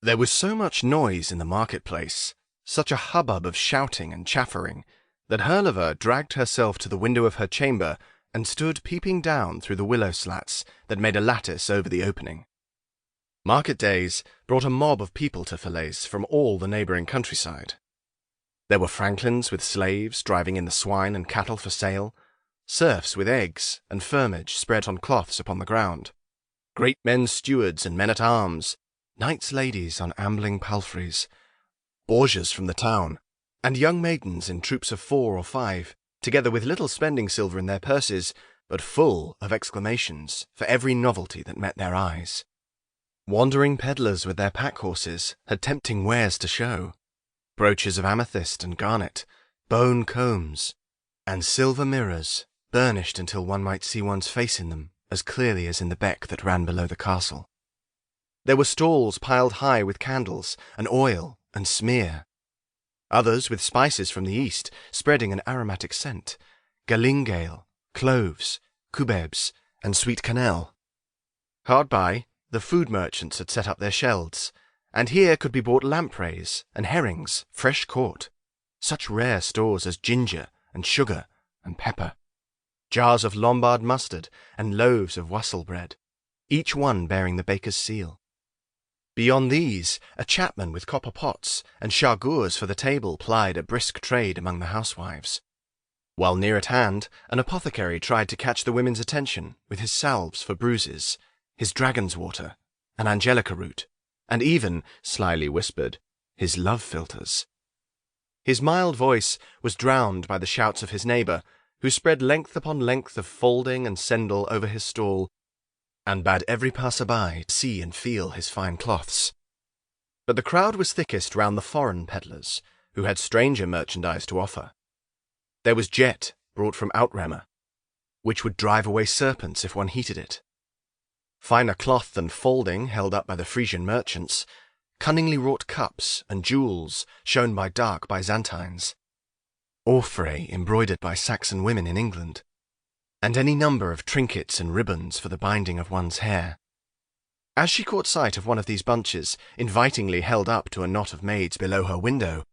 There was so much noise in the marketplace, such a hubbub of shouting and chaffering, that Herliver dragged herself to the window of her chamber and stood peeping down through the willow slats that made a lattice over the opening. Market days brought a mob of people to Falaise from all the neighbouring countryside. There were franklins with slaves driving in the swine and cattle for sale, serfs with eggs and firmage spread on cloths upon the ground, great men's stewards and men-at-arms, knights' ladies on ambling palfreys, bourgeois from the town, and young maidens in troops of 4 or 5, together with little spending silver in their purses, but full of exclamations for every novelty that met their eyes. Wandering pedlars with their pack-horses had tempting wares to show, brooches of amethyst and garnet, bone combs, and silver mirrors, burnished until one might see one's face in them as clearly as in the beck that ran below the castle. There were stalls piled high with candles and oil and smear, others with spices from the east spreading an aromatic scent, galingale, cloves, cubebs, and sweet cannelle. Hard by, the food merchants had set up their shelves, and here could be bought lampreys and herrings fresh caught, such rare stores as ginger and sugar and pepper, jars of Lombard mustard and loaves of wassail bread, each one bearing the baker's seal. Beyond these, a chapman with copper pots and chargours for the table plied a brisk trade among the housewives, while near at hand an apothecary tried to catch the women's attention with his salves for bruises, his dragon's water, an angelica root, and even, slyly whispered, his love philters. His mild voice was drowned by the shouts of his neighbour, who spread length upon length of folding and sendal over his stall, and bade every passer-by see and feel his fine cloths. But the crowd was thickest round the foreign pedlars, who had stranger merchandise to offer. There was jet brought from Outremer, which would drive away serpents if one heated it. Finer cloth than folding held up by the Frisian merchants, cunningly wrought cups and jewels shown by dark Byzantines, orfray embroidered by Saxon women in England, and any number of trinkets and ribbons for the binding of one's hair. As she caught sight of one of these bunches, invitingly held up to a knot of maids below her window,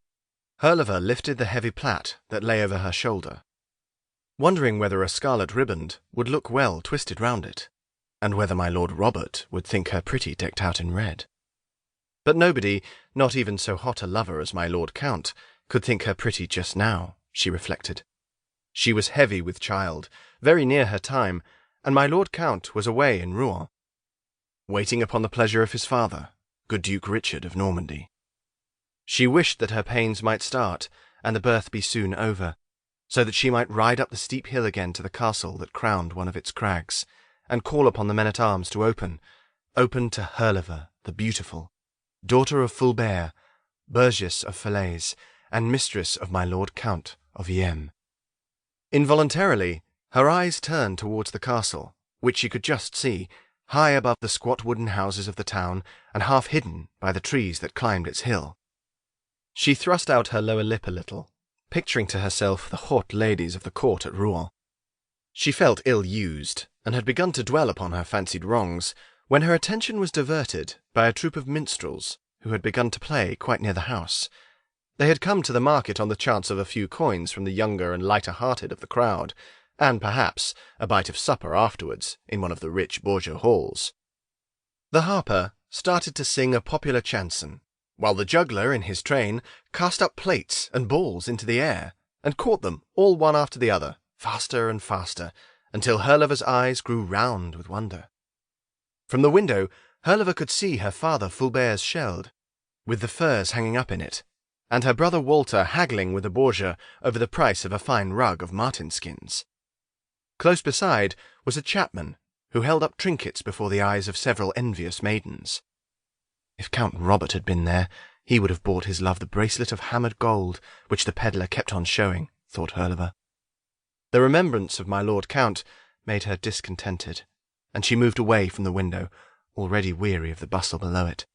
Herliver lifted the heavy plait that lay over her shoulder, wondering whether a scarlet riband would look well twisted round it, and whether my Lord Robert would think her pretty decked out in red. But nobody, not even so hot a lover as my Lord Count, could think her pretty just now, she reflected. She was heavy with child, very near her time, and my Lord Count was away in Rouen, waiting upon the pleasure of his father, good Duke Richard of Normandy. She wished that her pains might start, and the birth be soon over, so that she might ride up the steep hill again to the castle that crowned one of its crags, and call upon the men-at-arms to open to Herliver the beautiful, daughter of Fulbert, Burgess of Falaise, and mistress of my Lord Count of Yem. Involuntarily, her eyes turned towards the castle, which she could just see, high above the squat wooden houses of the town and half hidden by the trees that climbed its hill. She thrust out her lower lip a little, picturing to herself the hot ladies of the court at Rouen. She felt ill-used, and had begun to dwell upon her fancied wrongs, when her attention was diverted by a troop of minstrels who had begun to play quite near the house. They had come to the market on the chance of a few coins from the younger and lighter-hearted of the crowd, and perhaps a bite of supper afterwards in one of the rich Borgia halls. The harper started to sing a popular chanson, while the juggler in his train cast up plates and balls into the air, and caught them all one after the other, faster and faster, until Herliver's eyes grew round with wonder. From the window, Herliver could see her father Fulbert's sheld, with the furs hanging up in it, and her brother Walter haggling with a Borgia over the price of a fine rug of marten skins. Close beside was a chapman, who held up trinkets before the eyes of several envious maidens. If Count Robert had been there, he would have bought his love the bracelet of hammered gold which the pedlar kept on showing, thought Herliver. The remembrance of my Lord Count made her discontented, and she moved away from the window, already weary of the bustle below it.